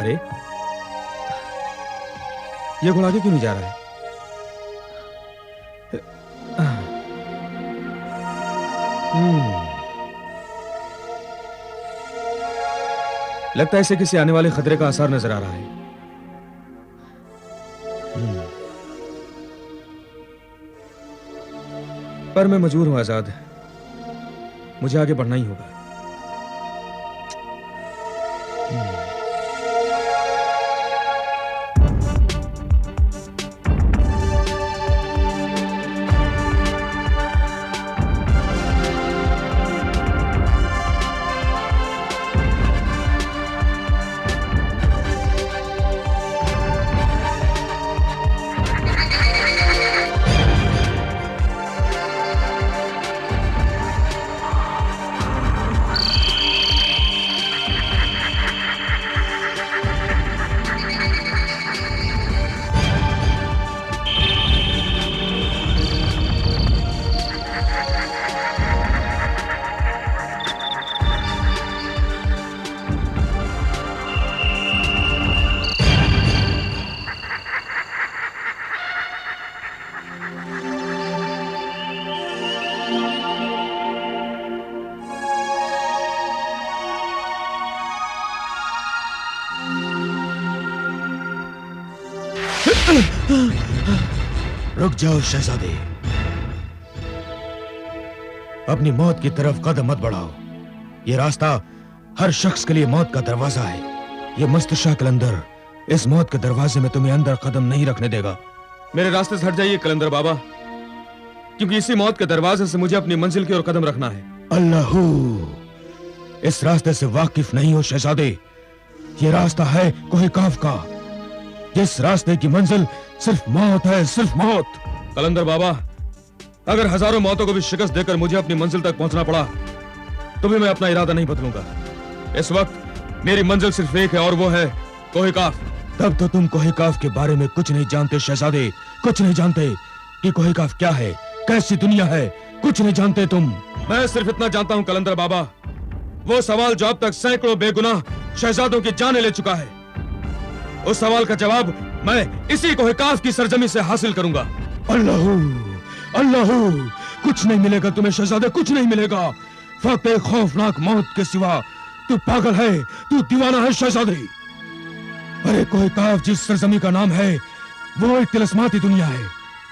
अरे, ये घोड़ा आगे क्यों नहीं जा रहा है? लगता है इसे किसी आने वाले खतरे का आसार नजर आ रहा है। पर मैं मजबूर हूं आजाद, मुझे आगे बढ़ना ही होगा। रुक जाओ शहजादे, अपनी मौत की तरफ कदम मत बढ़ाओ। ये रास्ता हर शख्स के लिए मौत का दरवाजा है। ये मस्तशाह कलंदर इस मौत के दरवाजे में तुम्हें अंदर कदम नहीं रखने देगा। मेरे रास्ते से हट जाइए कलंदर बाबा, क्योंकि इसी मौत के दरवाजे से मुझे अपनी मंजिल की ओर कदम रखना है। अल्लाहू, इस रास्ते से वाकिफ नहीं हो शहजादे। ये रास्ता है कोहे काफ का, जिस रास्ते की मंजिल सिर्फ मौत है, सिर्फ मौत। कलंदर बाबा, अगर हजारों मौतों को भी शिकस्त देकर मुझे अपनी मंजिल तक पहुंचना पड़ा तो भी मैं अपना इरादा नहीं बदलूंगा। इस वक्त मेरी मंजिल सिर्फ एक है और वो है कोहे काफ। तब तो तुम कोहे काफ के बारे में कुछ नहीं जानते शहजादे, कुछ नहीं जानते कि कोहे काफ क्या है, कैसी दुनिया है, कुछ नहीं जानते तुम। मैं सिर्फ इतना जानता हूं कलंदर बाबा, वो सवाल जो अब तक सैकड़ों बेगुनाह शहजादों की जानें ले चुका है, उस सवाल का जवाब मैं इसी कोहे काफ की सरजमी से हासिल करूंगा। अल्लाहू, अल्लाहू, कुछ नहीं मिलेगा तुम्हें शहजादे, कुछ नहीं मिलेगा। फक्त एक खौफनाक मौत के सिवा। तू पागल है, तू दीवाना है शहजादे। अरे कोहे काफ जिस सरजमी का नाम है वो एक तिलस्माती दुनिया है,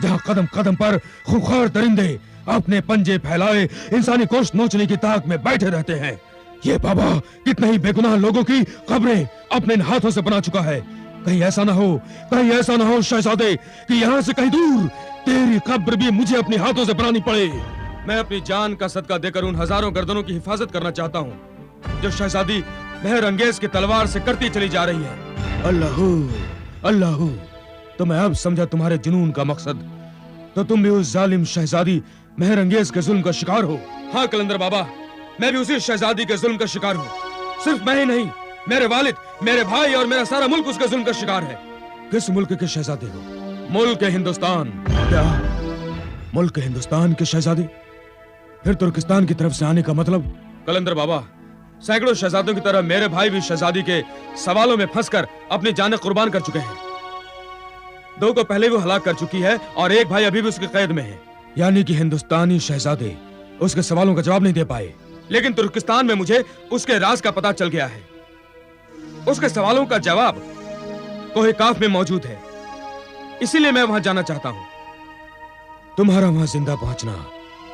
जहां कदम कदम पर खूंखार दरिंदे अपने पंजे फैलाए इंसानी गोश्त नोचने की ताक में बैठे रहते हैं। ये बाबा कितने ही बेगुनाह लोगों की कब्रें अपने हाथों से बना चुका है। कहीं ऐसा ना हो, कहीं ऐसा ना हो शहजादे कि यहाँ से कहीं दूर तेरी कब्र भी मुझे अपने हाथों से बनानी पड़े। मैं अपनी जान का सदका देकर उन हजारों गर्दनों की हिफाजत करना चाहता हूँ जो शहजादी मेहर अंगेज की तलवार से करती चली जा रही है। अल्लाहू, अल्लाहू, तो मैं अब समझा तुम्हारे जुनून का मकसद। तो तुम भी उस जालिम शहजादी मेहर अंगेज के जुल्म का शिकार हो। हाँ कलंदर बाबा, मैं भी उसी शहजादी के जुल्म का शिकार हूँ। सिर्फ मैं ही नहीं, मेरे वालिद, मेरे भाई और मेरा सारा मुल्क उसके जुल्म का शिकार है। किस मुल्क के शहजादे हो? मुल्क हिंदुस्तान। क्या मुल्क हिंदुस्तान के शहजादे? फिर तुर्किस्तान की तरफ से आने का मतलब? कलंदर बाबा, सैकड़ों शहजादों की तरह मेरे भाई भी शहजादी के सवालों में फंसकर अपनी जानें कुर्बान कर चुके हैं। दो को पहले वो हलाक कर चुकी है और एक भाई अभी भी उसकी कैद में है। यानी कि हिंदुस्तानी शहजादे उसके सवालों का जवाब नहीं दे पाए। लेकिन तुर्किस्तान में मुझे उसके राज का पता चल गया है। उसके सवालों का जवाब कोहे काफ में मौजूद है, इसीलिए मैं वहां जाना चाहता हूं। तुम्हारा वहां जिंदा पहुंचना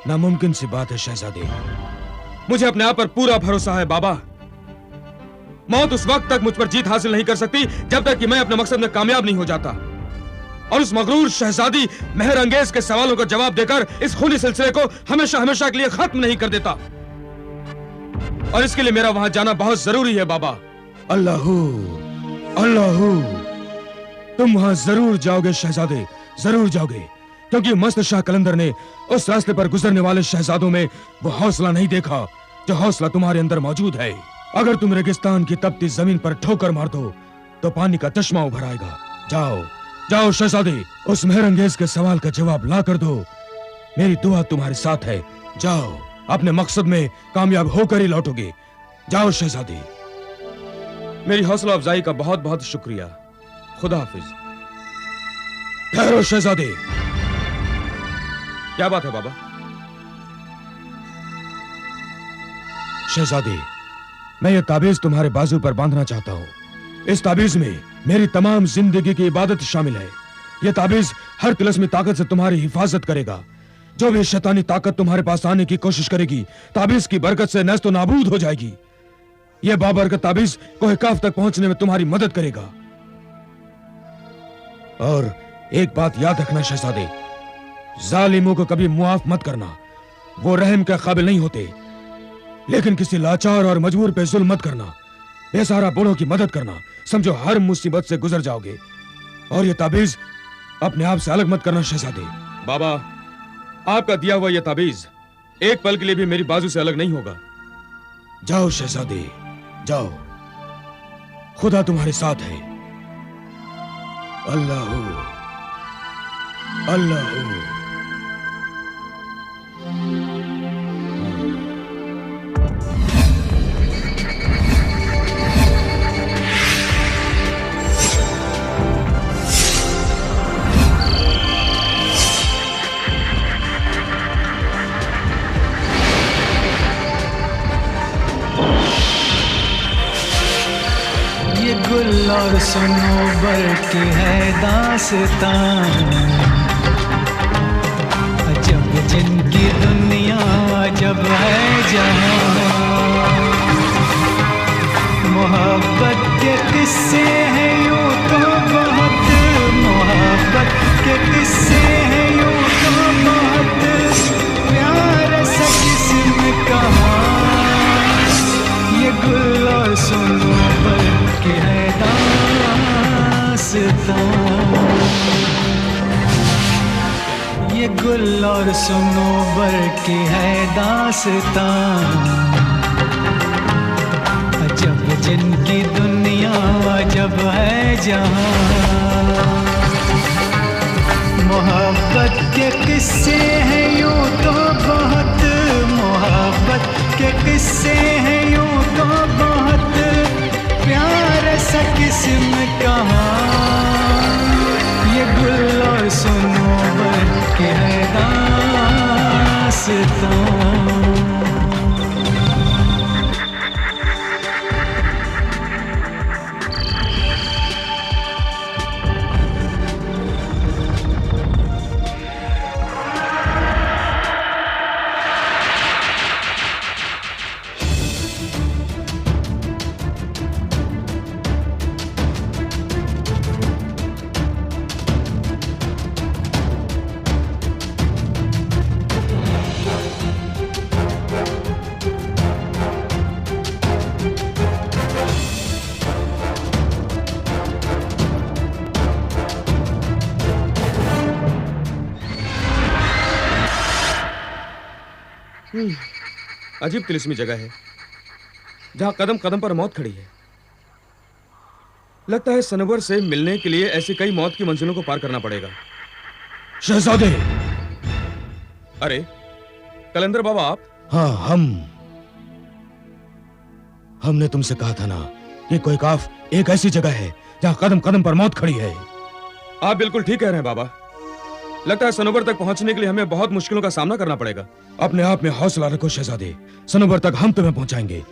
नामुमकिन सी बात है शहजादे। मुझे अपने आप पर पूरा भरोसा है बाबा। मौत उस वक्त तक मुझ पर जीत हासिल नहीं कर सकती जब तक कि मैं अपने मकसद में कामयाब नहीं हो जाता और उस मगरूर शहजादी मेहर अंगेज के सवालों का जवाब देकर इस खूनी सिलसिले को हमेशा हमेशा के लिए खत्म नहीं कर देता। और इसके लिए मेरा वहां जाना बहुत जरूरी है बाबा। अल्लाहू, अल्लाहू, तुम वहां जरूर जाओगे शहजादे, जरूर जाओगे, क्योंकि मस्त शाह कलंदर ने उस रास्ते पर गुजरने वाले शहजादों में वो हौसला नहीं देखा जो हौसला तुम्हारे अंदर मौजूद है। अगर तुम रेगिस्तान की तपती जमीन पर ठोकर मार दो तो पानी का चश्मा उभर आएगा। जाओ, जाओ शहजादे, उस मेहर अंगेज के सवाल का जवाब ला कर दो। मेरी दुआ तुम्हारे साथ है। जाओ, अपने मकसद में कामयाब होकर ही लौटोगे। जाओ शहजादे। मेरी हौसला अफजाई का बहुत बहुत शुक्रिया। खुदा हाफिज। ठहरो शहजादे। क्या बात है बाबा? शहजादे, मैं ये ताबीज तुम्हारे बाजू पर बांधना चाहता हूँ। इस ताबीज में मेरी तमाम जिंदगी की इबादत शामिल है। यह ताबीज हर तिलस्मी ताकत से तुम्हारी हिफाजत करेगा। जो भी शैतानी ताकत तुम्हारे पास आने की कोशिश करेगी, ताबीज की बरकत से नस्त नाबूद हो जाएगी। यह बाबरकत ताबीज कोहे काफ तक पहुंचने में तुम्हारी मदद करेगा। और एक बात याद रखना शहजादे, जालिमों को कभी मुआफ मत करना। वो रहम के काबिल नहीं होते। लेकिन किसी लाचार और मजबूर पे जुल्म मत करना। बेसहारा बूढ़ों की मदद करना। समझो हर मुसीबत से गुजर जाओगे। और ये ताबीज अपने आप से अलग मत करना शहजादे। बाबा, आपका दिया हुआ यह ताबीज एक पल के लिए भी मेरी बाजू से अलग नहीं होगा। जाओ शहजादे, जाओ। खुदा तुम्हारे साथ है। अल्लाह अल्लाह। गुल और सनोबर की है दास्तां, अजब जिनकी दुनिया अजब है जहां। मोहब्बत के किस्से हैं यूं तो बहुत, मोहब्बत के किस्से हैं यूं तो बहुत, प्यार सा किस्म कहाँ। ये गुल और सनोबर की है दास्तां, ये गुल और सनोबर की है दास्तां, अजब जिनकी दुनिया अजब है जहां। मोहब्बत के किस्से हैं यूं तो बहुत, मोहब्बत के किस्से हैं यूं तो बहुत, प्यार सा किस्म कहाँ। ये गुल और सनोबर की है दास्तां। अजीब तिलिस्मी जगह है जहां कदम कदम पर मौत खड़ी है। लगता है सनोबर से मिलने के लिए ऐसी कई मौत की मंजिलों को पार करना पड़ेगा। शहजादे। अरे कलंदर बाबा, आप? हाँ, हमने तुमसे कहा था ना कि कोई काफ एक ऐसी जगह है जहां कदम कदम पर मौत खड़ी है। आप बिल्कुल ठीक कह रहे हैं बाबा। लगता है सनोबर तक पहुंचने के लिए हमें बहुत मुश्किलों का सामना करना पड़ेगा। अपने आप में हौसला रखो शहजादे। सनोबर तक हम तुम्हें पहुंचाएंगे।